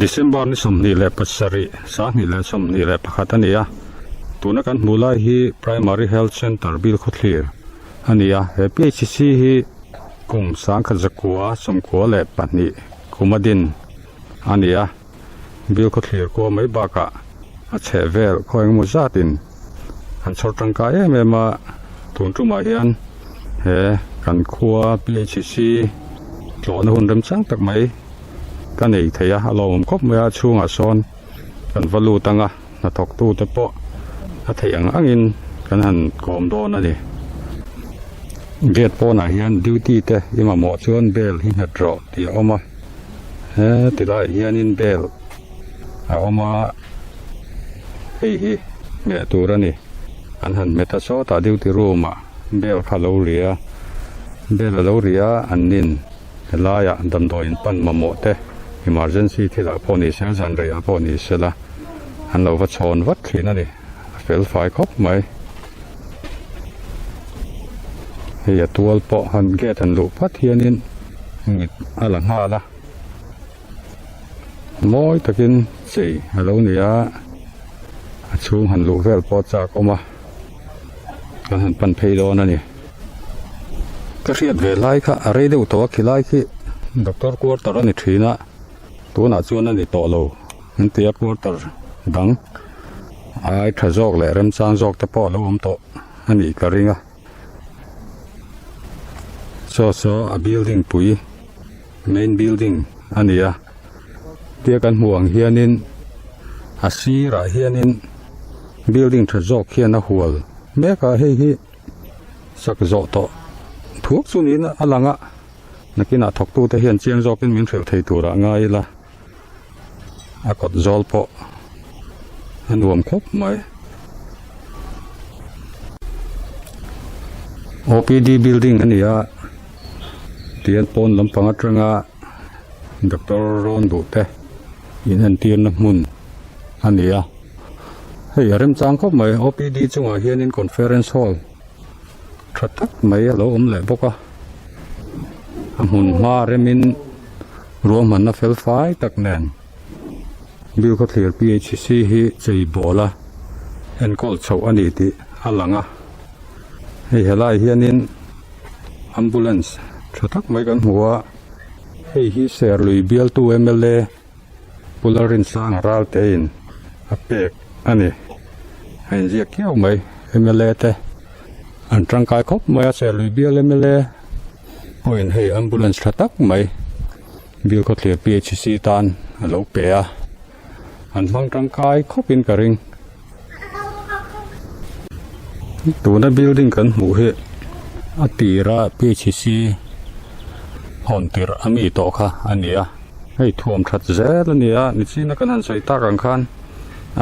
December ni somni le pasari sa ni le somni le pakhatania tuna kan mulai hi primary health center bil khothlir ania he PHC hi kum sang khajakua somkua le pani kumadin ania bil khothlir ko mai baka a chevel khoeng mu zatin an chortang ka emema tuntuma hian he kan khua PHC tlona hundam chang tak mai kan ei theya alom khop maya chunga son kan valu tanga na thok tu te po a theiang angin kan han kom don ani get po na hian duty te ima mo chuan bel hi na dro ti oma he ti lai hian in bel a oma hi me turani an han meta so ta duty room a bel khalo ria bel lo ria anin helaya damdo in pan mamo te emergency thila poni se zan ria poni sela han lo va chon vat thina ni fel fai khop mai he ya tual po han get han lu phat hianin ngit ala nga la moi takin sei halo nia chung han lu vel po cha koma kan han pan phei lo na ni ka riat ve lai kha are deuh to khilai khi doctor quarter ani thina tuna chuan ani to lo antia quarter dang ai thazok le rem chang jok te po lo to ani ka ringa so a building pui main building ania tia kan huang hianin a sira hianin building thazok hian a hual meka hi sak zo to thuốc chunin alanga nakina thok tu te hian chiang zokin min theu thei tura ngai la a kot zol po anuam khop mai OPD building ania tian pon lampanga tranga doctor ron du te in an tian na mun ania hei arem chang khop mai OPD chunga hian in conference hall thatak mai lo le boka amun ma remin roman na fel fai tak nen bil ko clear PHC hi chei bola en kol chho ani ti alanga hei helai hianin ambulance thatak mai kan huwa hei hi ser lui bial tu MLA pularin sang ral tein apek ani hein zia kiau mai MLA te an trangkai khop mai a ser lui bial MLA point hei ambulance thatak mai bil ko clear PHC tan alo pe a an mang trangkai khopin ka ring tuna building kan mu he atira PHC hontir ami to kha ania hei thuam that zel ania ni china kan han sai ta kan khan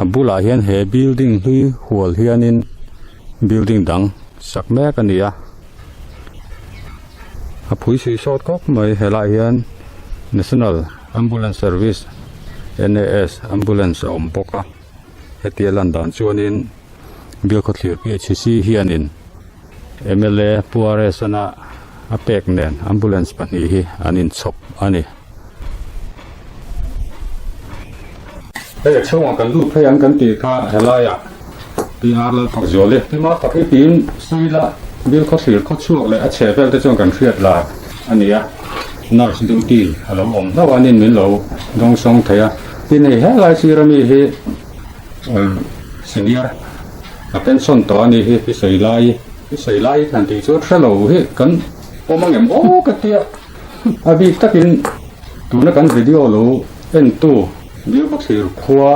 abula hian he building hi hual hianin building dang sakme kania a phui si short kop mai hela hian national ambulance service NAS ambulance ompoka hetia landan chuanin bil ko clear PHC hianin MLA puare sana apek nen ambulance pani hi anin chop ani hei chunga kan lu phei an kan ti kha helaya PR la thak zole tima takai tin suila bil ko clear ko chuak le a chevel te chong kan riat la ania nurse duty alo om lawanin min lo dong song thaya tin hei helai sirami hi senior a pension to ani hi sei lai kan ti chu thalo hi kan omangem o ka tia abi takin tuna kan video lo en tu bil ko clear khwa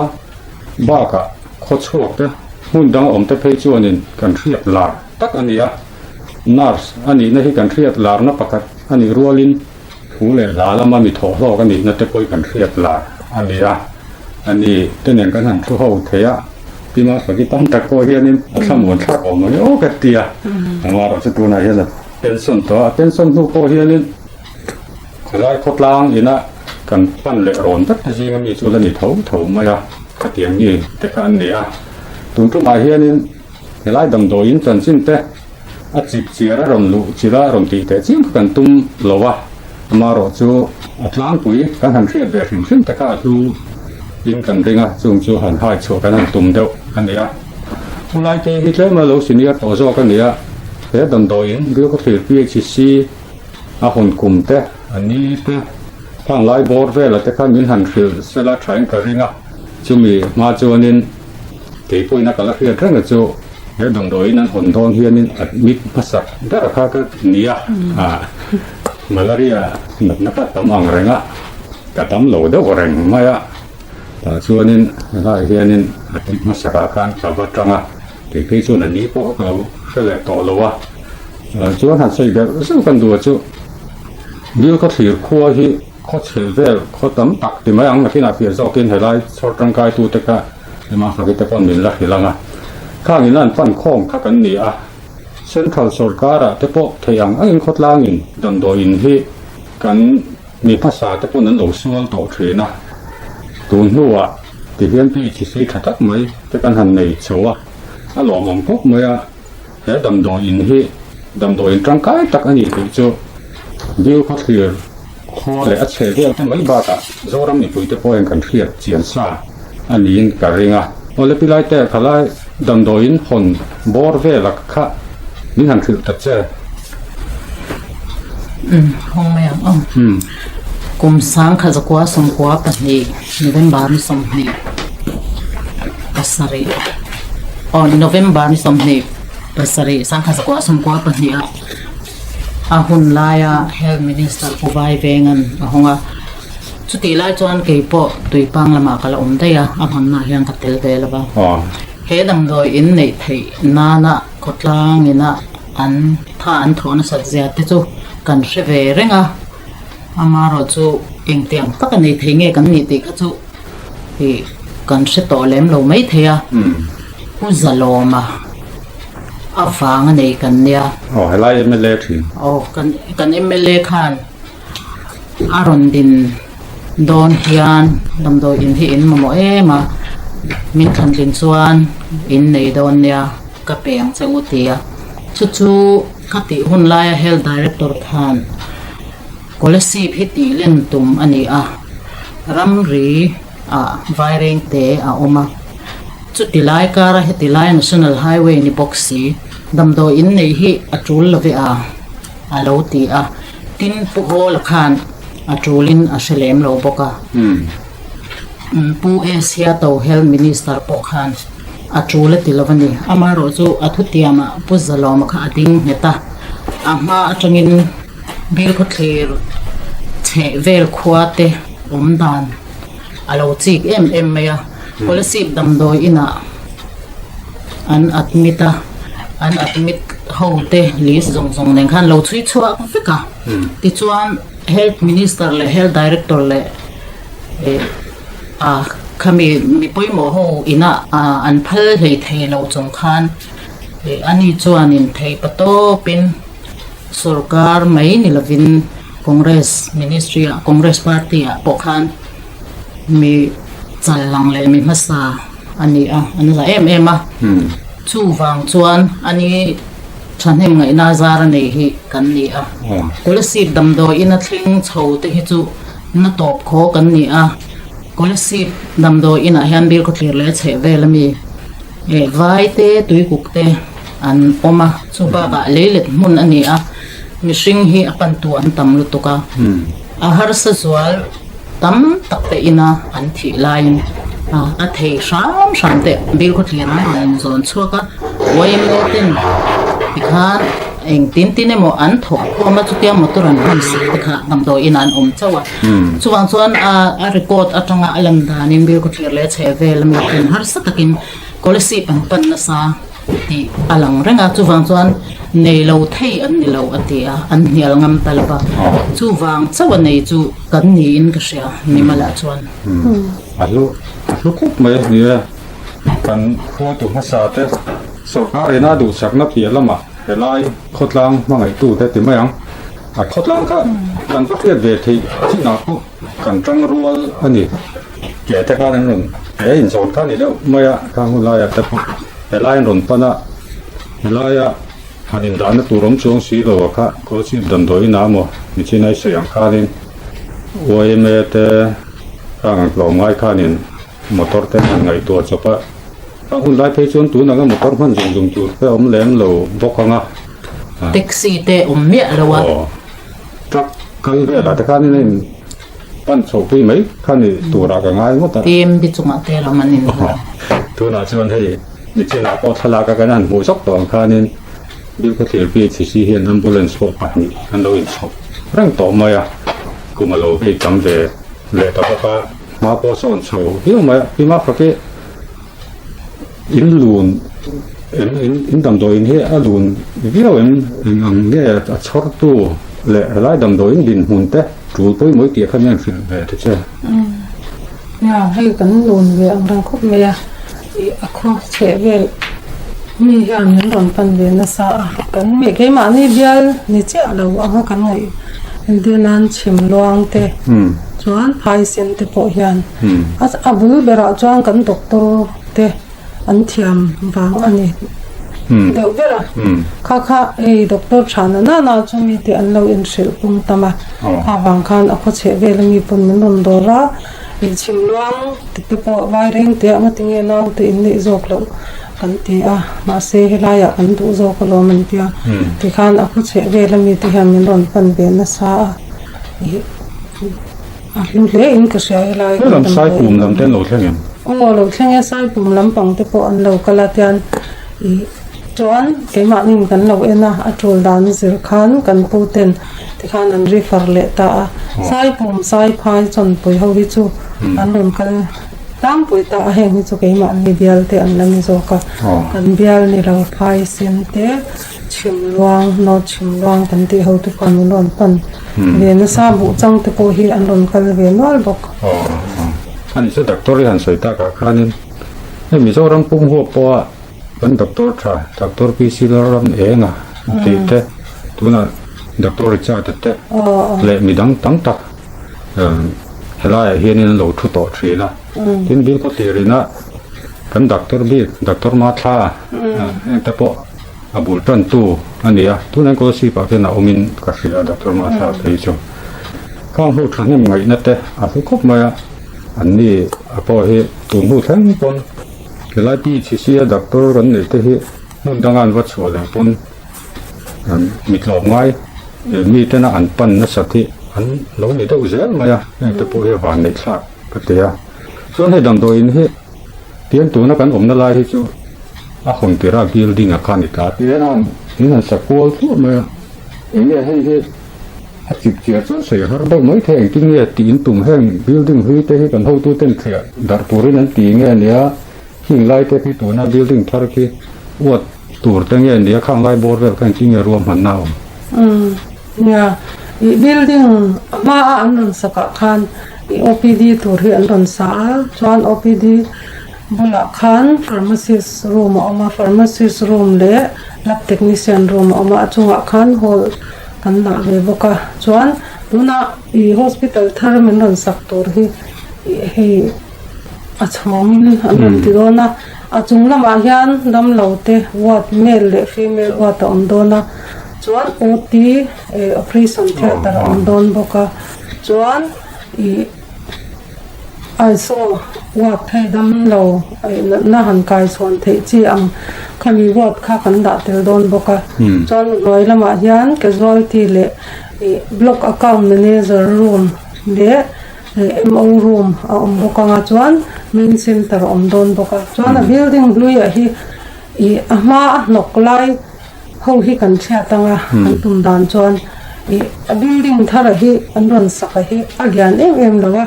ba ka kho chuak te hun dang om te phei chuanin kan riat la tak ania nurse ani na hi kan riat lar na pakat ani rualin hule la lama mi tho lo kan ni na te poi kan riat la ania ani tenen kan han thu ho theya pima pakitan tak ko hianin thamon thak om no o ka tia amaro chu tu na hian pension nu ko hianin khlai khotlang ina kan pan le ron tak ji mi chu la ni tho maya ka tiang ni te kan nia tun tu ma hianin helai dam do in chan chin te a chip chira ron lu chira ron ti te chim kan tum lowa amaro chu atlang pui kan han riat ve hrim ta ka lu in kan ringa chung chu han hai chu kan han tum deuh ania ulai te hi tle ma lo senior to zo kan nia he dan do in bil ko thir PHC a hon kum te ani te thang lai bor vela te khan min han thil sela thain ka ringa chumi ma chuanin ke poina kala khia thanga chu he dang do in an hon thong hianin admit masak da kha ka nia malaria napa tam ang renga ka tam lo da reng maya ta chuanin lai hianin admit masaka kan ka ba tanga ke ke chu na ni po ka sele to lo wa chuan han sei ga su kan du chu bil ko thir khuwa hi kho chhel vel kho tam tak ti mai ang na thina pia zo kin helai chor tang kai tu te ka ma kha ki te pon min la hilanga khang in an pan khom kha kan ni a central sarkara te po theyang angin khotlangin dan do in hi kan mi phasa te pon an lo sual to thina tun nuwa ti hian pi chi sei thatak mai te kan han nei chowa a lo mong pok mai a he dam do in hi dam do in tang kai tak ani ti chu bil ko thir kho le a che vel te mai ba ta zoram ni pui te po en kan thriat chian sa ani in ka ringa ole pilai te khalai dam do in hon bor velak kha min han thil ta che hong mai ang kum sang kha zakwa som kwa pa ni November ni som ni pasari November ni som ni pasari sang kha zakwa som kwa pa ni a hun laya health minister ko vai vengan a honga chuti lai chuan ke po tui pang lama kala da ya a han na hian ka tel ve lawa he dam do in nei thei na na khotlang ina an tha an thona sa zia te chu kan hre ve renga amaro chu eng tiang tak nei thei nge kan ni ti kha chu hi kan hre to lem lo mai theya u zaloma a fang nei kan nia helai MLA thin kan MLA khan aron din don hian dam do in hi in mo ema min khan din chuan in nei don nia ka peng che utia chu khati hun lai health director khan policy phiti len tum ani a ramri a vairing te a oma chu tilai kara he tilai national highway ni boxi damdo in nei hi atul love a lo ti a tin pu hol khan atulin a selem lo boka pu asia to health minister po khan atule tilovani amaro chu athutiama pu zalom kha ading heta ama atangin bil ko thir che vel khuate umdan alo chik em maya policy damdo ina an admit hote list zong nen khan lo chui chua fika ti chuan health minister le health director le khami mi poimo ho ina an phal hei thei lo chong khan ani chuan in thei pato pin sarkar mai ni lovin congress ministry congress party po khan mi chalang le mi masa ani la em chu wang chuan ani thanem ngai na zar nei hi kan ni policy damdo ina thling chho te hi chu na top kho kan ni policy damdo ina hian bil ko thlir le che velami vai te tui kuk te an oma chu ba lelet mun ani mishing hi apan tu an tam lu tuka a har sa zual tam tak te ina an thi line a thei sham te bil ko thlir an zon chuaka waim lo tin pikhan eng tin emo an thok khoma chutia motoran han si kha namdo in an chawa chuwang chuan a record atanga alam danin bil ko thlir le che vel mi tin har sa takin policy pan na sa ti alang renga chuwang chuan nei lo thei an ni lo atia an hial ngam talba chuwang chawa nei chu kan ni in ka sia ni mala chuan alo kup mai ni kan kho tu hasa te sarkar ina du sakna pia lama helai khotlang mangai tu te ti mayang khotlang ka kan pa thiat ve thei chi na ko kan tang rual ani ke te ka nan in zon ka ni lo maya ka hu la ya te helai ron pana helai hanin dan tu rom chong si lo ka ko chi dan doi na mo ni chi nai sayang ka nin oi me te ang lo ngai ka nin motor te ngai to chopa a hun lai phei chon tu na ga motor man jung tu pe om lem lo bokanga taxi te mia lawa truck kan ve la ta kan ni pan chho pi mai kan ni tu ra ka ngai mo ta tim bi chunga te la manin tu na chon hei ni chena ko thala ka kan an mu sok to kan ni bil ko thil pi chi si hian ambulance ko pa ni kan lo in chho rang to ma ya ku ma lo pe tam ve le ta pa ma po son chho hi ma pi ma fa ke in lun in dam do in he a lun viau in ang ne a chor tu le lai dam do in din hun te tu poi moi ti khan yang fin ve te che ya hay kan lun ve ang rang khop me ya I akho che ve mi han nan ron pan ve na sa kan me ke ma ni bial ni che lo ang kan ngai in de nan chim loang te chuan phai sen te po hian as abul bera chuan kan doctor te an thiam wang ani deu bera kha ei doctor chana na chumi te an lo in shil pum tama awang khan akho che ve mi pun min ron dora i chim luang te po vai reng te ama tinge naw te in ni jok lo kan ti a ma se helaya kan du zo ko lo man pia ti khan akho che ve mi ti han min ron pan ve na sa lu le in ka sha helai lam sai kum lam ten lo thleng lo thleng sai pum lam pang te po an lo kala tian I chuan keima nin kan lo ena a tul dan zir khan kan puten ti khan an refer le ta sai pum sai phai chon pui ho hi chu an ron kal tam pui ta heng hi chu keima ni bial te an lam zo ka kan bial ni lo phai sin te chim luang kan ti ho tu kan ron pan ve na sa bu chang te po hi an ron kal ve nol bok ani se doctor han soi ta ka khanin he mi zo ram pum ho po kan doctor pi si ram enga ti te tu na doctor cha te le mi dang tang tak helai hian in lo thu to thri na tin bil ko ti ri na kan doctor ma tha te po abul tan tu ania tu nan ko si pa ke na omin ka sia doctor ma tha pe chu ka hu thang nem ngai na te a su khop ma an ni a po he tu mu thang pon ke lai pi chi sia doctor ran ne te hi mun dangan wa chho le pon an mi tlo ngai mi te na an pan na sa thi an lo ni do zel ma ya te po he van ne thla ka te ya so ne dam do in he tian tu na kan om na lai hi chu a hon ti ra building a khan ta ti na in sa ko tu ma ye he a chip chia chu se har ba mai the ti nge ti in tum heng building hui te hi kan ho tu ten thia dar purin an ti nge nia hing lai te hi tu na building thar ki wat tur te nge nia khang lai bor ve kan ti nge ruam han naw ya I building ma an ron saka khan I OPD tur hi an ron sa chuan OPD bula khan pharmacist room le lab technician room ama chunga khan hall kan na ve boka chuan tuna I hospital thar min ron sak tur hi hei a chhawngin an ron ti dona a chung lama hian dam lote ward male le female ward on dona chuan OT operation theater on don boka chuan I saw ward thai dam lo na han kai chon thei chi ang khami ward kha kan da tel don boka chuan roi lama hian casualty le block account manager room le MO room a boka nga chuan main center don boka chuan a building blue ya hi ama nok lai ho hi kan thia tanga kan tum dan chuan a building thara hi an ron saka hi a lian em lawa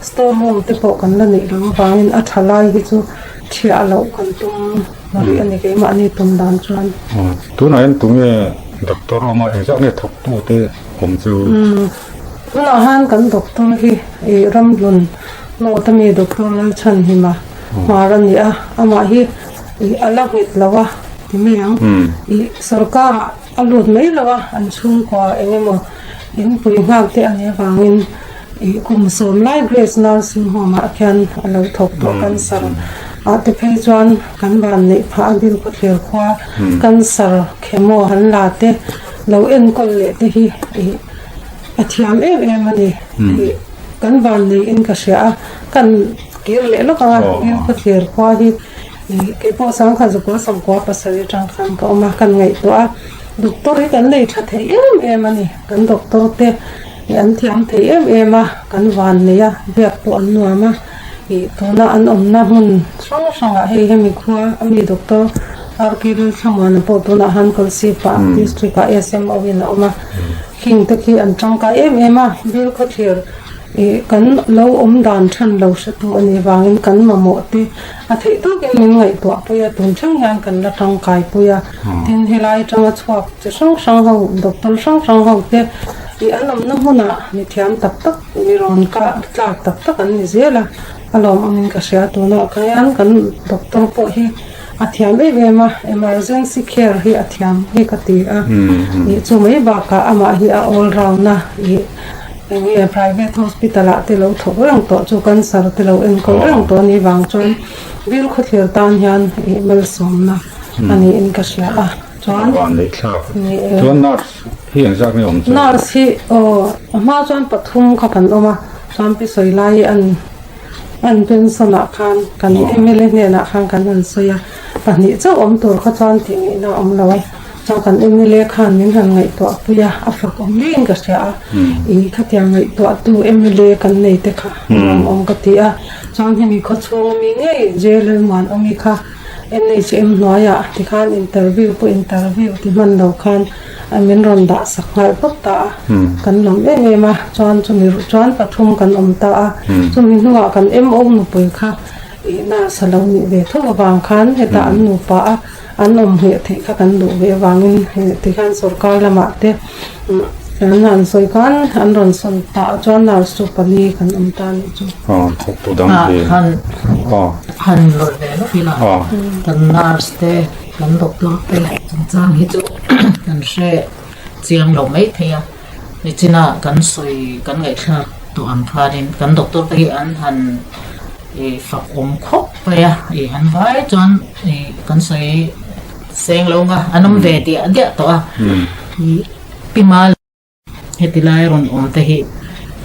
store room te po kan la nei lo bangin a thalai hi chu thia lo kan tum mari ani ke ma ni tum dan chuan tu na en tu nge doctor ma exam ne thok tu te hom chu na han kan doctor hi ram lun no tami doctor lal chan hi ma maran ni a ama hi ala hit lawa ti me yang sarkar alut mai lawa an chung ko engemo in pui ngak te ani wangin kum som lai grace nursing home a khan alo thok to kan sar a te phei chuan kan ban nei pha dil ko thler khwa kan sar khemo han la te lo en kol le te hi a thiam em ani kan ban nei in ka sia kan kir le lo ka bil ko thir kwa hi ke po sang kha ko sam ko pasari tang khan ka ma kan ngai to a doctor hi kan nei tha the em ani kan doctor te an thiam the em a kan van ne ya bek to an nu ma i to na an om na hun sang sang a he mi khwa ami doctor ar ki ru saman po to na han kol si pa district ka sm o in oma king te ki an chang ka em a bil ko thir kan lo dan than lo sa tu ani wangin kan ma mo te a thei to ke min ngai to po ya tun chang yang kan la tang kai po ya tin helai tang a chhuak che sang sang ho doctor sang sang ho te i alam na huna ni thiam tak tak ni ron ka tlak tak tak an ni zela alom amin ka sia to na ka yan kan doctor po hi a thiam ve ma emergency care hi a thiam hi ka ti a i chu mai ba ka ama hi a all round na i nge private hospital a te lo tho rang to chu kan sar te lo en ko rang to ni wang chon bil kho thir tan hian i mel som na ani in ka sia a chon wan le thla chuan nurse hi ang zak ni om chu nurse hi ma chon pathum kha kan oma chon pi soi lai an pen sana khan kan emele ne na khan kan an soya pani chu om tur kha chon ti na om lawai chong kan emele khan min han ngai to puya afak om ling ka sia i khatia ngai to tu emele kan nei te kha om ka ti a chong hi mi kho chung mi nge jail man om mi kha NHM noya ti khan interview ti man lo khan amin ron da sak ngai pok ta kan lom e ma chon chumi chon pathum kan om ta a chumi nuwa kan em om nu pui kha i na salo ni ve tho wang khan heta an nu pa a an om he the kha kan du ve wangin ti khan sarkar lama te an soi kan an ron son ta chon na su pani kan om ta ni chu thok tu dang hi han lo ve lo pila kan nurse te kan doctor te chang hi chu kan she chiang lo mai thea ni china kan soi kan ngai thla to an pharin kan doctor te an han e fak om khop pa ya e an vai chon e kan soi seng lo nga anom ve ti an dia to a pimal hetilai ron om te hi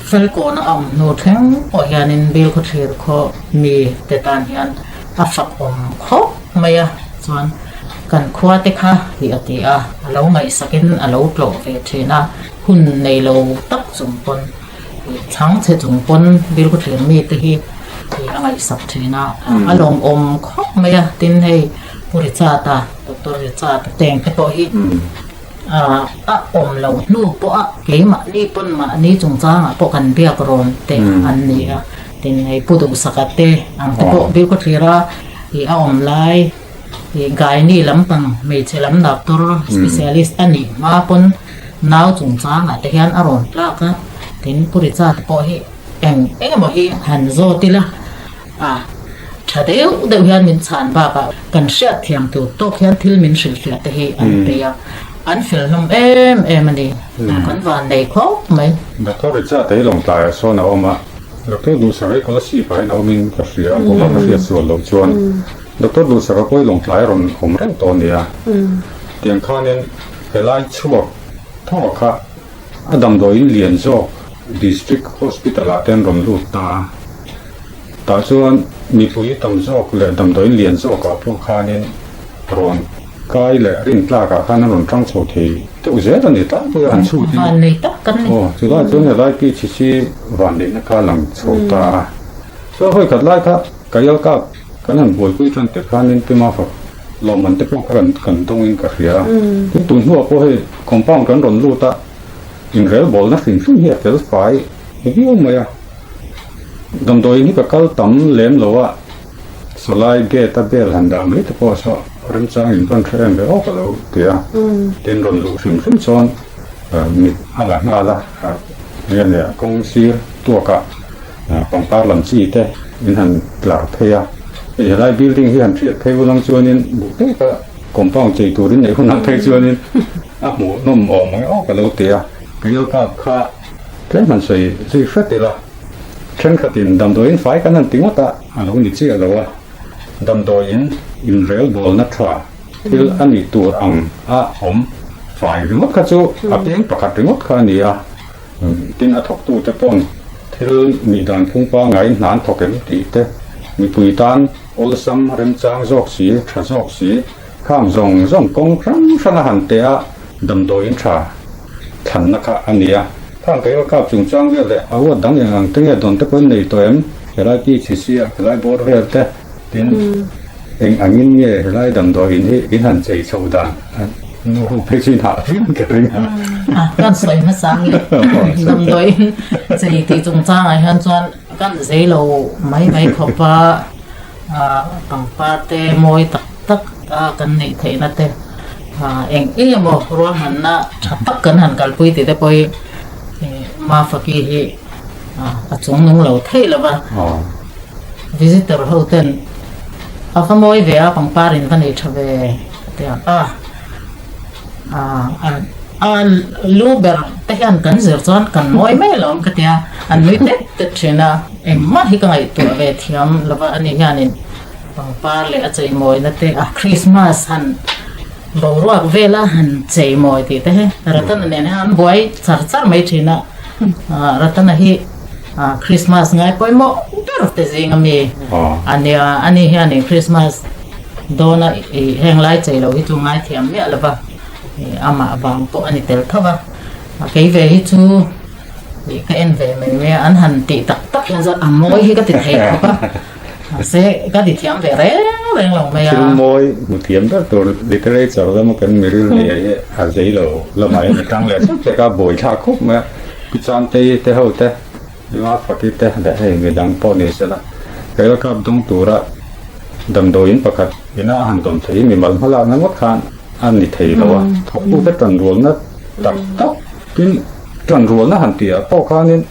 fel ko na am no theng o hianin bil ko thir kho mi te tan hian a fak om khop maya chuan kan khwa te kha hi ati a alo ngai sakin alo tlo ve thina hun nei lo tak chung pon chang che chung pon bil ko thir mi te hi angai sak thina alom om khop maya tin hei puri cha ta doctor ri cha ta teng te po hi a om lo nu po a ke ma ni pon ma ni chung chang a po kan bia kron te an ni a tin hei pu du sakate ang te po bil ko thira hi a om lai gai ni lam pang me che lam doctor specialist ani ma pon naw chung chang a te hian aron tla ka tin puri cha te po hi eng mo hi han zo tila thadeu deuh hian min chan ba ka kan hriat thiam tu to hian thil min hril hriat te hi an peya an fil hlum em ani kan van nei kho mai doctor ri cha te long tai so na oma doctor du sarai ko si pai na min ka ria ko ka ria so lo chuan doctor du sarai ko long tai ron hom reng to nia tiang khanin helai chuak tho kha adam do in lian zo district hospital a ten ron lu ta chuan mi pui tam zo le dam do in lian zo ka phu khanin ron kai le rin tla ka khan ron tang chho the te uze ta ni ta pu an chu ti van nei tak kan ni chu la chu ne lai ki chi van de na ka lang chho ta so hoi khat lai ka kayal ka kan han boi pui tran te khanin pe ma fa lo man te pok kan dong in ka ria tu nu ko he compound kan ron lu ta in rel bol na sin sun hi tel fai hi o ma ya dam doi ni ka kal tam lem lo wa solai ge ta bel han dam ni te po so ren chang in ban khren le o ka lo tia ten ron lu sim chon mi ala nga la ne kong sir tu ka pang par lam chi te in han tla phea e lai building hi han thiat pheu lang chuan in bu te ka compound chei turin nei hun han phei chuan in a mu nom o mai o ka lo tia kayal ka kha tle man sei zi fat la chen khatin dam do in fai kan an tingota alo ni chi alo wa dam do in rel bol na thwa til ani tur ang a hom fai rimot kha chu a peng pakhat rimot kha ni a tin a thok tu te pon til ni dan phung pa ngai nan thokem ti te mi pui tan ol sam rem chang jok si tha jok si kham zong kong ram sana han te a dam do in tha than na kha ania thang ke ka chung chang ve le awa dang yang te ya don te kon nei to em ra ti chi si a lai bor ve te tin eng angin ye lai dam do in hi in han chei chou da nu hu pe chin ha ke ring kan soi ma sang le dam doi chei ti chung chang ai han chuan kan zei lo mai khopa pang pa te moi tak kan nei thei na te eng mo ro han na tak kan han kal pui ti te poi ma faki hi chung nung lo thei la ba visitor hotel fa moi ve a pang pa rin kan ei thave te luber te han kan zer chuan kan moi mai lom ka tia an lui te thena ma hi ka ngai tu ve thiam lova ani hianin pang par le a chei moi na te Christmas han bo ruak vela han chei moi ti te ratan ne han boy char mai thina ratan hi Christmas ngai poi mo per te zing ami ani hianin Christmas dona heng lai chei lo hi tu ngai thiam me lova ama bang po ani tel thawa cái về hi chu cái en về me an han ti tak yan za amoi hi ka ti thei ka se ka ti thiam ve re lòng me film moi mu thiam da to literature da mo kan miril le a zei lo mai na tang le se ka boi tha khop ma pi chan te ho te ma fakit te da he me dang po ne se la cái la ka dong tu ra dam do in pakhat ina han tom thei mi mal hala na ngot khan an ni thei lo wa thok bu ka tan rol na tak tin tan rol na han tia po khanin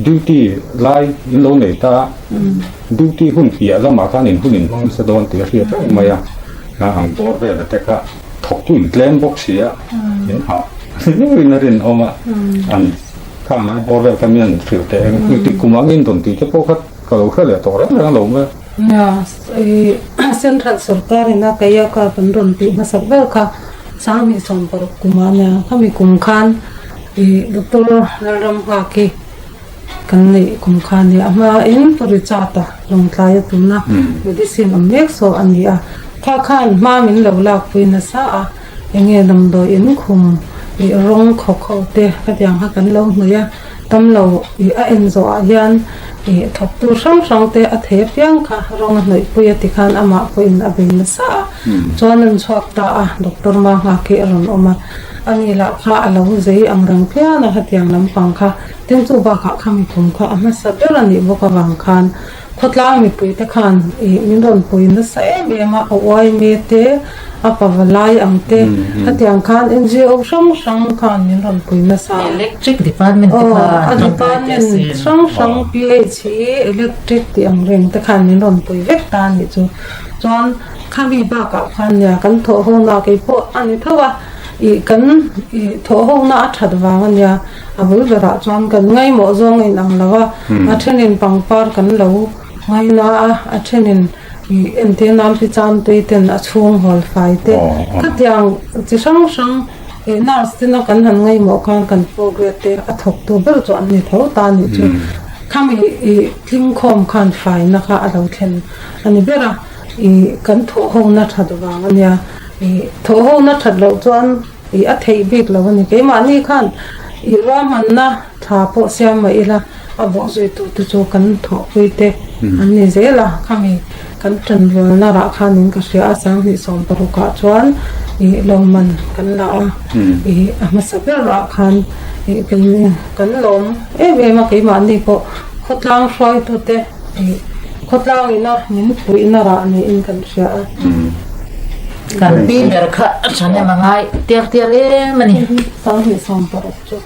duty lai in lo nei ta duty hun pia la ma khanin hunin hong sa don tia ria ta maya na ang bor ve la te ka thok tu glen box sia in ha ni na rin oma an khang na bor ve ka mian thil te ti kumangin don ti te po khat ka lo kha le to ra lo ma Central Sarkar na kaya ka pandron ti masabel ka sami som par kumanya kami kumkhan Dr. Naram Haki kanni kumkhan ni ama in parichata long tlaya tuna medicine amek so ania kha khan ma min lo lak puina sa a enge nam do in khum rong kho te ka yang ha kan lo hnuya tam lo a en zo a hian thok tu sang te a the piang kha rong hnoi puya ti khan ama ko in a bin sa chonan chhuak ta a doctor ma ha ke ron oma ani la kha alo zei ang rang phia na hatiang lam pang kha tin chu ba kha khami kum kha ama sa berani boka wang khan khotlang mi pui te khan min ron pui na sa me ma oi me te apa walai ang te hatiang khan NGO sang khan min ron pui na sa electric department te ka department sang PH electric ti ang reng te khan min ron pui vek ta ni chu chon khami ba ka khan ya kan tho ho na ke po ani thawa kan tho ho na thad wang nya abul bera chon kan ngai mo zong in ang lawa athenin pangpar kan lo ngai na athenin ente nam pi chan te ten a chung hol fai te khatyang chi sang nurse tin kan han ngai mo kan progress te a thok tu ber chu an ni tho ta ni chu khami kling khom khan fai na kha alo thlen ani bera kan tho ho na thad wang nya tho ho na thad lo chuan a thei bik lo ni ke ma ni khan ra man na tha po siam ma ila a bo zui tu chu kan tho pui te an ni zela khami kan tran rol na ra khanin ka ria sang ni som paru ka chuan lom man kan la ama saber ra khan kan lom e ma ke ma ni po khotlang hroi tu te khotlang ina min pui na ra ni in kan ria kan pi ber kha chane mangai tiar mani sang ni som paru chu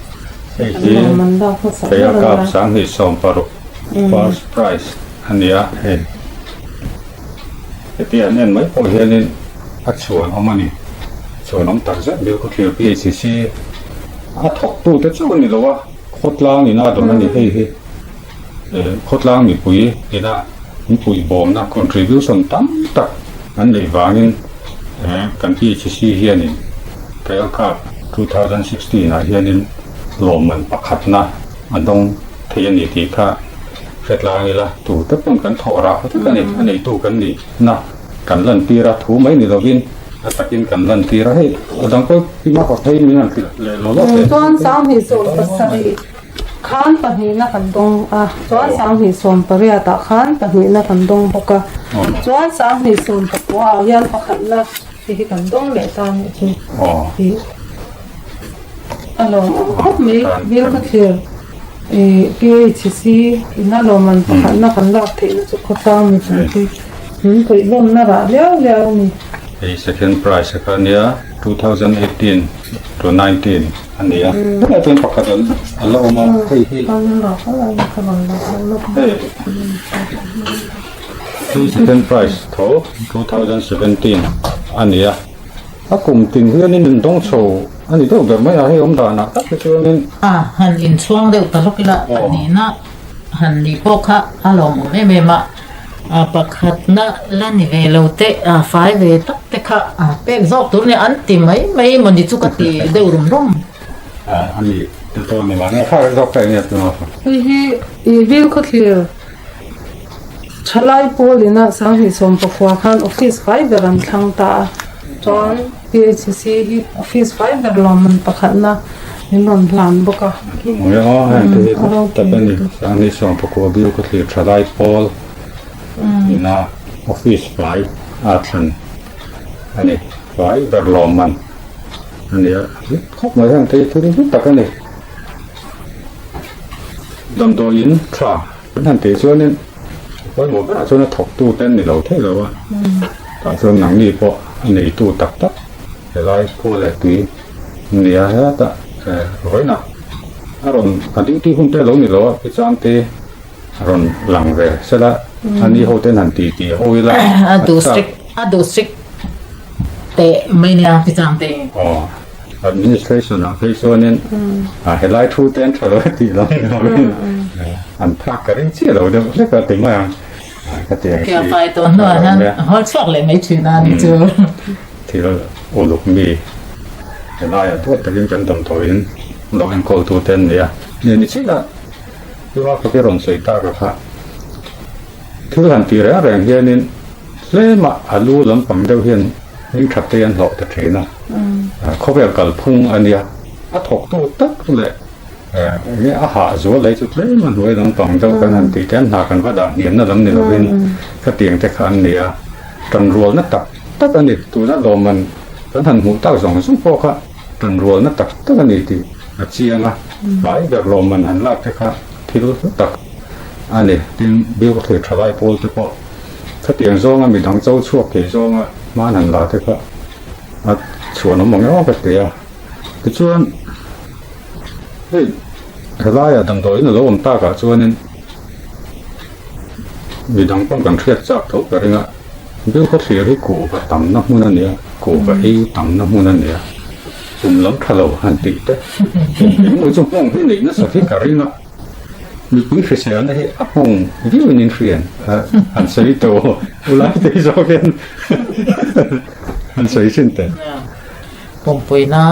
man da ko sa kaya ka sang ni som paru first prize ania he ti anen mai po hianin a chuan omani chuan om tar za bil ko thil PHC a thok tu te chu ni lowa khotlang ina do ni he khotlang mi pui ina mi pui bom na contribution tam tak an nei wangin kan PHC hianin kaya ka 2016 a hianin loman pakhat na adong thei ani ti kha phết là người là tụ tất cả cần thọ ra tất cả này tụ cần gì na cần lần tia ra thú mấy người đầu viên tất nhiên cần lần tia ra hết đang có khi mà họ thấy mình là lo lót đấy chuan sang hi so pasari khan pahina kan dong chuan sang hi som paria ta khan pahina kan dong boka chuan sang hi som pakwa yan pakhat na hi kan dong le ta ni chu hi alo khop me bil ka thir ke chisi ina lo man pakhat na kan lak the na chu khota mi chu hi koi lom na ra leo ni the second prize kan ya 2018 to 19 anh đi à cái tên phật cái lâu mà hay kan ra ka la ka ban la the second prize to 2017 anh đi à cùng tình huyết nên đừng sầu anh đi đâu được mấy ai ông đàn nào tất cái nên han in chuang deuh ta lokila ani na han li pokha alom me ma pakhat na lani ve lote fai ve tak te kha pek zok tur ne an ti mai mon di chu ka ti deuh rum anh đi từ tôi mình nói khác cái cái này nó hi bil ko clear chalai polina sang hi som pakwa khan office fai beran thang ta chon phcc hi office fai ber lom pakhat na hinon plan boka người họ hay thì tập bên đi sang đi xong phục vụ biểu có thể trả lại Paul na office fly action anh ấy fly ver lom man anh ấy khóc mà thằng thấy thứ nhất tập cái này đâm tôi in tra vẫn thằng thấy cho nên với một cái cho nó thọc tu tên để đầu thế rồi tại sao nặng đi bộ anh ấy tu tập tập để lại cô lại tùy nè hết ta rồi nào rồi anh đi không tới lâu nữa rồi cái trang thế rồi lằng về sẽ là anh đi hậu tên hành tỷ ôi là du strict te mai ne ang pisang te administration à cái số nên hệ lại thu tên trở lại thì là anh phát cái gì đâu được rất là tính mà cái tiền kia phải tốn nữa han hot chok le mai chu na ni chu thì là ô lục mì hệ lại à thuốc cái chân tầm tuổiเราเองก็ตัวเต้นเนี่ยนี่สิละที่ว่าเขาไปรอนสวยตากับเขาคือหันตีแรงแรงเฮียนี่เล่มาอาลูลำปังเดียวเฮียนยิ่งขัดเตียนหลอกแต่เทนะเขาแบบกัลพุ่งอันเนี้ยถ้าถกตัวตักเลยเนี่ยอาหารส่วนอะไรสุดเลยมันรวยลำปังเดียวกันหันตีแทนหากันว่าด่านเหียนนั่นลำเนี่ยเราเป็นก็เตียงแต่ขันเนี่ยตันรัวนั่นตักอันนี้ตัวนั้นลมมันตอนหันหูตั้งสองสุ่มพอค่ะตันรัวนั่นตักอันนี้ที่chia là phải việc làm mình hành lạc thế khác thì lúc tập anh này tin biểu có thể trở lại pol thế có cái tiền do mà mình đang châu chuộc thì do mà hành lạc thế khác chuột nó mỏng nhóc cái tiền cái chuột cái lại ở đằng tối là lúc ông ta cả chuột nên mình đang còn cần thiết chắc thấu cái này biểu có thể cái cổ và tầm năm mươi năm nữa cổ và y tầm 50 năm nữaผมล้มทะเลหันติดแต่ผมจงมองที่นี่นั่นสักที่การินะมีผู้เชี่ยวชาญที่อัพงวิวนินเรียนอันสวยโตอุลาที่จะเป็นอันสวยชิ้นแต่ pom pui na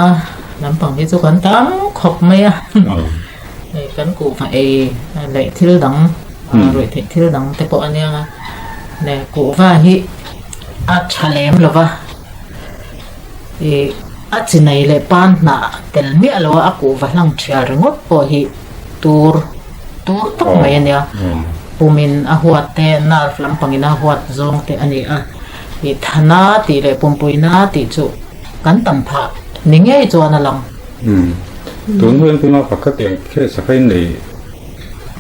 nam pang hi chu kan tam khop mai kan ku phải le thil dang rồi thil dang te po ania ne ku va hi a chalem lova chinai le pan na tel mi alo aku valang thia rengot po hi tur tak mai ania pumin a huat te nar lam pangina huat zong te ani a hi thana ti le pompuina ti chu kan tam pha ninge chuan alang tuần nguyên cái nó phát tiền cái sắp phải này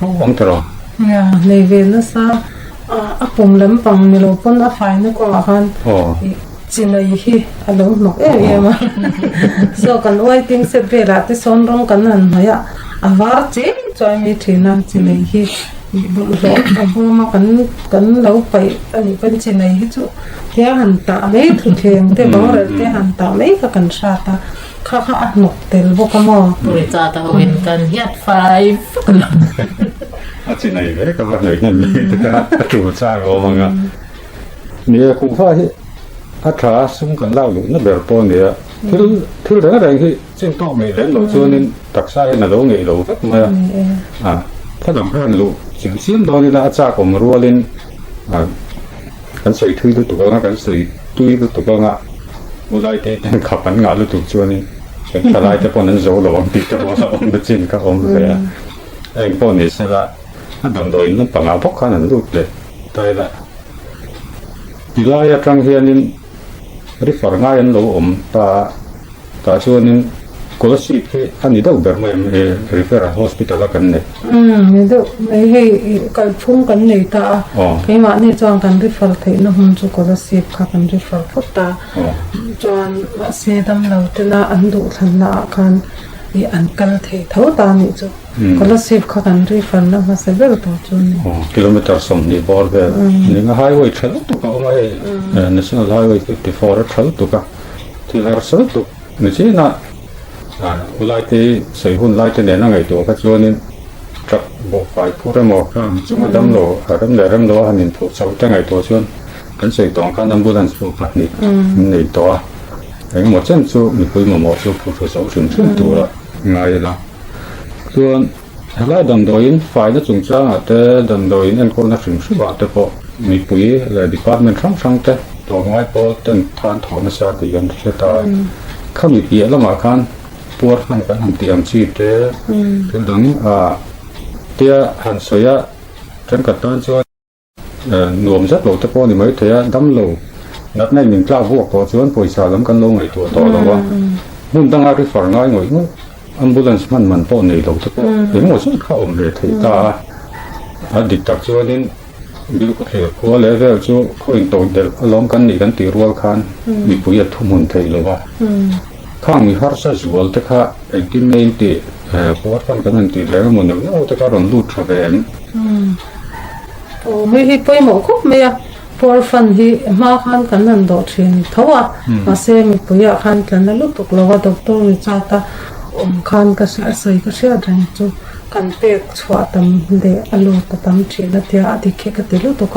không được rồi này về nó sao pum lắm bằng milo pun đã phải nó qua han chỉ là gì alo nok em mà so kan oi ting se về ra te son rong kan han haya avar che choi mi thina chỉ là gì bu lo abu ma kan lau pai ani kan chỉ là hi chu te han ta mấy thu theng te bang ra te han ta mấy ka kan sha ta kha nok tel bo ka mo puri cha ta win kan hiat 5 kan chỉ này đấy các bạn thấy này cái chủ cha của mình à nhiều cũng phải thà sung cần lao lũ nó bèo po này thứ đó là cái trên to mày đến lỗ cho nên đặc sai là lỗ nghề lỗ rất mà ถ้าดำเพื่อนลูกเสียงเสียงตอนนี้ละอาจารย์ผมรัวเล่นกันใส่ทุยลูกตัวงะกันใส่ทุยลูกตัวงะอุไรเตะขับกันงะลูกตัวชวนนี่เป็นอะไรแต่ปนนั้นโซ่หลวงติดจะบอกว่าอมเป็นจินก็อมเลยเองปนนี่ใช่ละถ้าดำโดยนั่นปังเอาพกขนาดลูกเลยตายละดีลายจังเฮียนินริฟอร์ง่ายอันลูกตาชวนนี่ก็สิที่อันนี้ต้องเดินมาริฟอร์ฮอสพิทอลกันเนี่ยนี่ดูไม่ให้กันพุ่งกันเลยตาใครมาเนี่ยจองกันริฟอร์ที่น้องจุกก็สิบค่ะกันริฟอร์พุทธาจวนเสดำเราที่น่าอันดูทันน่ากันอีอันกันเทเท่าตานี่จูก็สิบค่ะกันริฟอร์นะมาเสด็จตัวจูนี่กิโลเมตรสองนี่บอลเบลนี่ก็ไฮเวย์ทรัลตุกเอาไว้ national highway 54ทรัลตุกที่เราทรัลตุกนี่สินะอุไลที่ใส่หุ่นไล่ที่เนี่ยนั่งไอ้ตัวก็ชวนนี่จับบอกไปพูดได้หมดจุดดำโลดำเดหันนี่ถูกเสาตั้งไอ้ตัวชวนกันใส่ตองกันดำบุญสูบนี่นี่ตัวไอ้หมดเส้นสูบมีคุยหมดสูบผู้เสาสูงสูงตัวละง่ายละส่วนอะไรดำโดยฝ่ายนั้นสูงจ้าแต่ดำโดยนั่นคนนั้นสูงสุดแต่พอมีปุ๋ยและ department ช่างแต่ตัวง่ายพอตั้งทานถอนมาจากที่ยันเสตาเขามีเปียแล้วมาคันปวดมันก็ทำเตรียมชีพเด้ถึงตรงนี้เตี้ยหันสวยฉันก็ต้อนชวนหน่วมจัดโหลตะโพนี่ไม่เทียดำโหลนัดในหนึ่งกล้าบวกก็ชวนป่วยสาล้ำกันลงไอ้ตัวต่อแล้วว่ามุ่งตั้งอาริฟอร์ง่ายหน่อยนู้อัมบูเลนส์มันป้อนในโหลตะโพเห็นหมดชุดเข้าอมเลยที่ตาดิดตักชวนนี่บิวก็เห็นหัวเลยแล้วชูเขาเองโตเด็กล้อมกันนี่กันตีรัวคันมีปุ๋ยทุ่มหุ่นเทเลยว่าข้างมีฮาร์ซ่าจวลแต่ข้าไอ้ที่ไม่ตีปวดฟันกันนั่นตีแล้วมันเนี่ยโอ้แต่ข้ารอนดูดทะเลนโอ้ไม่ให้ไปหมอคุบไม่อะปวดฟันที่มาคันกันนั่นโดดเชียนเท่าว่ามาเซมีปุยคันกันนั่นลูกตกลงว่าด็อกเตอร์วิจารตาคันก็เสียใส่ก็เสียแรงจูกันเปียกชัวตำเดอลูตตำเชียนเทียอดีเคกติลูกตก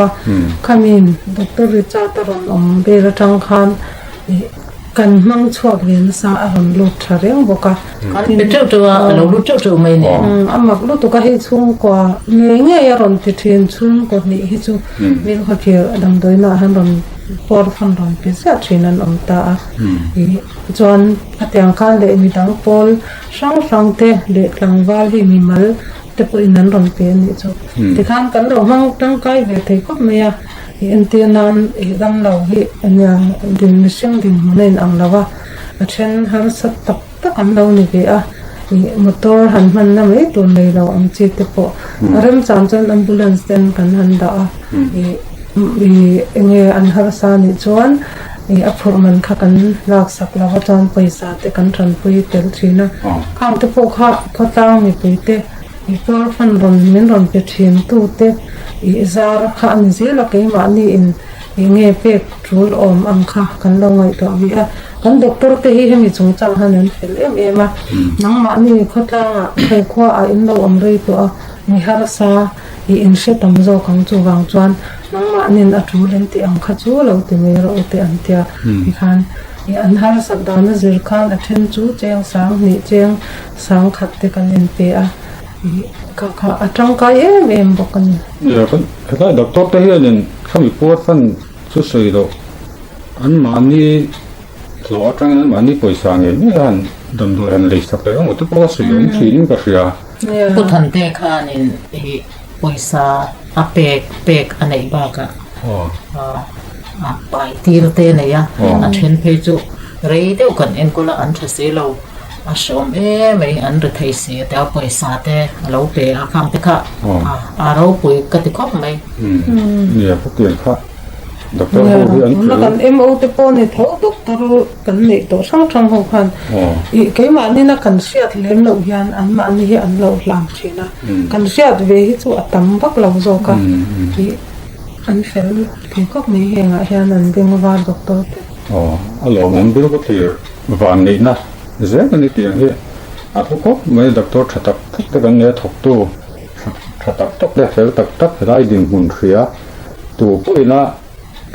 ขามินด็อกเตอร์วิจารตรอนเบรจังคันกันมั่งช่วงเรียนสาอารมณ์ลุดเรียงบอกว่าเป็นเจ้าตัวเรารู้เจ้าตัวไม่เนี่ยมักลุดตัวก็ให้ชุ่มกว่าเงี้ยอารมณ์ที่เทียนชุ่มกว่านี้ให้ชุ่มมีเขาเกี่ยวดำโดยน่าหันรอนปอดฟันรอนเป็นเสียทีนั้นตาจวนพัทยาคันเลยมีดังปอลช่างเตะเด็กหลังวาลีมีมัลแต่ปุ่นนั้นรอนเป็นนี่จุแต่ข้างกันเราห้องตั้งใกล้เวทีก็ไม่อะอินเดียนันดำเราที่อันยังดินเสียงดินมันเองอังเราว่าเช่นหาสัตตับตักอันเรานี่เอะมอเตอร์หันมันนั่นไม่ตัวเลยเราอังจิตปะเริ่มจากจนอัมบูเลนส์เดินกันหันดาเงี้ยอันหาสานิจวนอัพพอร์มันขักันลักสักเราจอนไปสาแต่กันทันไปเตลทีนะข้างที่พวกเขาตั้งมีไปเตปอร์ฟันรอนมินรอนไปทีนตู้เตซาร์ข้านิเซลก็ยังมันนี่เงี้ยเป็กรูลอมอังคากันลงไว้ตัววิอากันด็อกเตอร์ที่ให้มีจงจังหันนั้นฟิลมานังมันนี่เขาตั้งใครคว้าอินเราอมรีตัวมีฮาร์ซาอินเชตัมโจกังจูกังจวนนังมันนี่อัจฉริยะที่อังคาจูเราที่ไม่รู้ที่อันเดียมีขันอันฮาร์สักดานซิลขันอัจฉริยะเจียงสังนี่เจียงสังขัดที่กันเล่นเปียก็จังก็บอกกันเนี่ยก็ด็อกเตอร์ที่เนี่ยเขามีปวดฟันสุดๆแล้วอันมันนี่หล่อจังอันมันนี่ป่วยสังเกตนี่อันดำดูอันเล็กสักเลยว่าตัวปวดสุดอย่างที่นี่ก็เสียพุทธันเตค่านี่ป่วยซาเป็กอันไหนบ้างอะไปที่เราเตะเนี่ยอันเช่นเพจุเรื่องเดียวกันเองก็ละอันเสียเราชมไม่อันรู้ที่เสียแต่ป่วยซาแต่เราไปอาคำที่ข้าเราป่วยก็ติดข้อไม่เนี่ยพวกเกี่ยข้าด็อกเตอร์ผู้อันแล้วกันโอที่ปนเนี่ยเขาด็อกเตอร์กันเนี่ยตัวช่างของกันแค่มันนี่นะกันเสียดเล่มเรายันอันมันนี่อันเราหลังเชียนะกันเสียดเวหิตัวตั้มบักเราโจกันอันเฟลที่ก็ไม่เห็นอะเห็นนั่นเป็นว่าด็อกเตอร์เรามันเป็นก็ที่วันนี้นะเจ้าคนนี้ที่อย่างนี้พวกไม่ด็อกเตอร์ถัดตักแต่กันเนี่ยถกตู้ถัดตักได้เฟลตักได้ดินหุ่นเสียตัวผู้น่ะ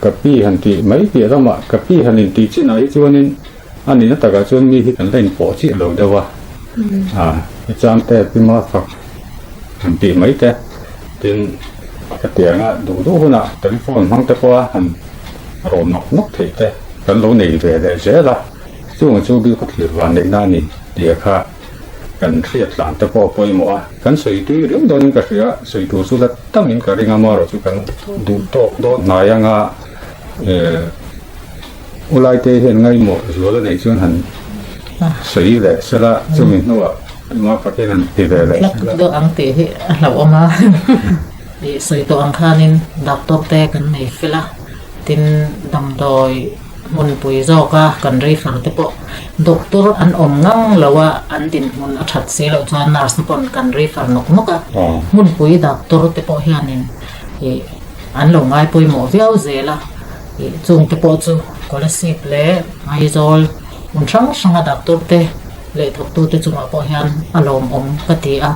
กับพี่หันตีไม่เกี่ยวกับกับพี่หันตีที่ไหนที่วันนี้อันนี้นะแต่ก็ชวนมีที่กันเล่นปอที่เราเดียวว่าจำแต่พี่มาฝัก hành tì mấy thế tin cái tiếng đủ đủ hơn à telephone mang tới qua hành rồi nóc thì thế cần lâu này về để dễ là chú chú bị có thể vào này na nè địa khác cần thiết làm tới qua bôi mua cần sấy túi riêng đó những cái gì á sấy túi số là tăng những cái riêng mà rồi chú cần đủ tốt đó này nga ulai te hiện ngay một số là này chuyên hành sấy để sẽ là cho mình nó mà phải cái này thì về lại lắc do ang te hi lau ama di soi to ang khanin doctor te kan nei fela tin dam doi mun pui zo ka kan ri far te po doctor an om ngang lawa an din mun athat se lo chuan nurse pon kan ri far nok noka mun pui doctor te po hianin e an lo ngai pui mo viau zela e chung te po chu cholesterol le aizol mun sang sanga doctor te le thok tu te chunga po hian alom om ka ti a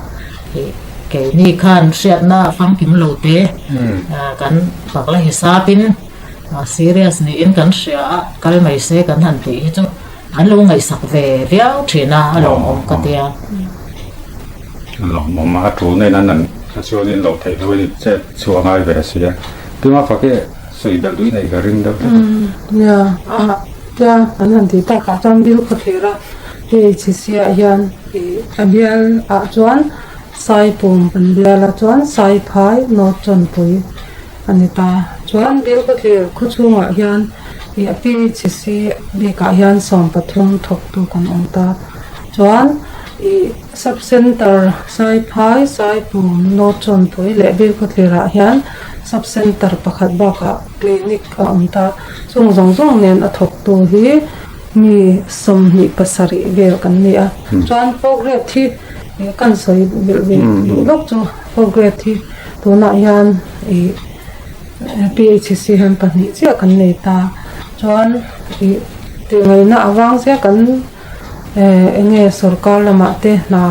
ke ni khan siat na fang kim lo te kan pakla hisapin serious ni in kan sia kal mai se kan han ti chu an lo ngai sak ve viau thina alom om ka ti a lòng mà chủ này là nằm cho nên lâu thấy thôi sẽ chùa ngay về xí tôi mà phải cái sợi đặc đuôi này cái ring đâu ya an han ti ta ka cham bil ko thera he chi sia yan abial a chuan sai pum pan biala chuan sai phai no chon pui anita chuan bil ko thler khu chunga hian pi chi si bi ka hian som pathum thok tu kan ong ta chuan sub center sai phai sai pum no chon pui le bil ko thlera hian sub center pakhat ba ka clinic ka ong ta chung zong nen a thok tu hi mi som ni pasari vel kan ni a chuan progress thi kan soi bil lok chu progress thi to na hian PHC han pani chia kan nei ta chuan ti ngai na awang se kan enge sarkar lama te na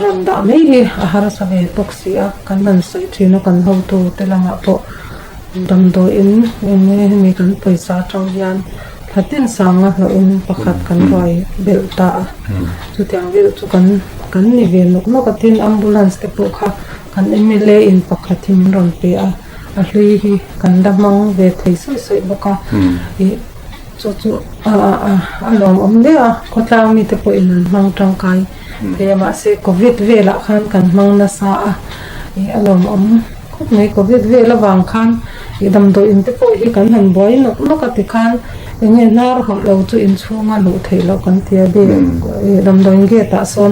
ron da mai hi ahara save boxi a kan nan soi thino kan ho tu te lama po dam do in mi kan paisa tang hian hatin sanga lo in pakhat kan roi belta chu tiang vel chu kan ni vel nok atin ambulance te po kha kan MLA in pakhatin ron pe a hlui hi kan damang ve thei soi boka chu alom omle a khotlang mi te po in mang tang kai te ma se covid ve la khan kan mang na sa a alom om khop nei covid ve la wang khan dam do in te po hi kan han boy nok ati khan nge nar ho lo chu in chunga lu thei lo kan tia be dam do nge ta son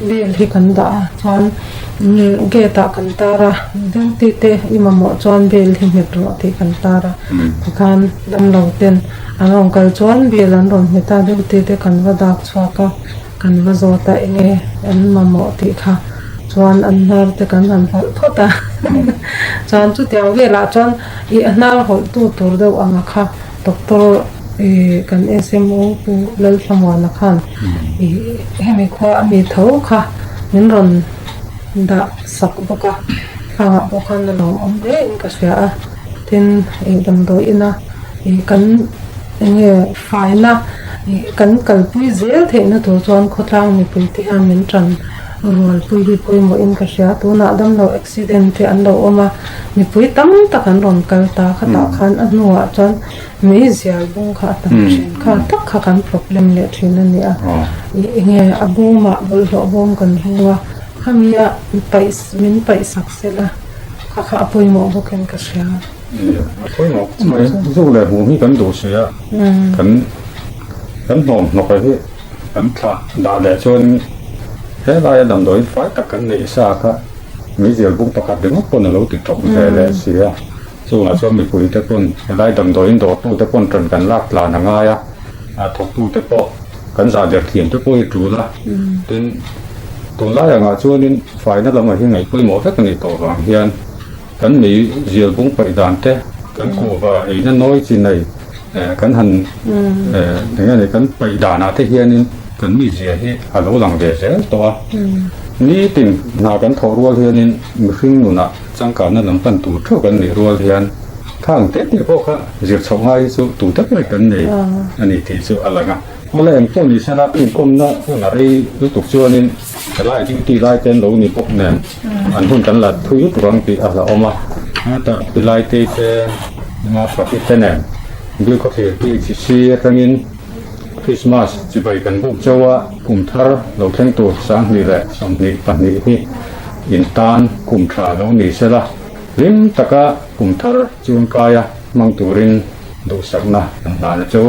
be hi kan da chuan nge ta kan tara dang ti te imamo chuan bel hi me ro ti kan tara khan dam lo ten anong kal chuan bel an ron me ta dang ti te kan wa dak chwa ka kan wa zo ta nge an mamo ti kha chuan an nar te kan han phota chuan chu tiang ve la chuan I nar hol tu tur do anga kha doctor kan SMO pu lal thamwana khan hemi kha mi tho kha min ron da sak boka khanga bokhan lo om de in ka sia tin dam do ina kan nge faina kan kalpui zel theina to chuan khotlang mi pui ti han min tran rol pui hi pui mo in ka sia tu na dam lo accident te an lo oma mi pui tam takan ron kal ta khata khan anua chuan mi zial bung kha tam thin kha tak kha kan problem le thin ani a nge abuma bol lo bom kan huwa khamia min pai saksela kha pui mo boken ka sia pui mo mai zu le hu mi kan do sia kan nom no ka hi kan tha da le chon thế là làm đối phải tất cả những xa cả mấy giờ cũng tất cả những con là lâu từ trọng thế là xía dù là cho mình phụ tất con lại làm đối in đồ tu tất con trần cảnh lạc là hàng ai thuộc tu tất bộ cảnh giả được thiền tất bộ chủ là đến tuần lại là ngài cho nên phải nó làm ở cái ngày cuối mỗi tất cả những tổ vàng hiền cảnh mấy giờ cũng phải đàn thế cảnh cổ và ấy nó nói gì này cảnh hành thế này cảnh phải đàn thế hiền nên cần mi gì hết, lâu lăng về sẽ to. Ní tìm nào cần thọ ruột hiện mình khinh nữa nè, chẳng cả nó làm phần tủ trước cần để ruột hiện, khang tết thì có khá, diệt sống hay số tủ tất cái cần để, anh ấy thì số là ngã, Mula em pun di sana pun na ngari tu chuanin lai ti lai ten lo ni pok nen an hun kan la thu turang ti ala oma ta ti lai te ma profit nen bil ko the ti si tangin Christmas chi bai kan bu chawa kum thar lo theng tu sang ni le som ni pa ni hi in tan kum tha lo ni sela lim taka kum thar chung kaya mang turin do sakna na na cho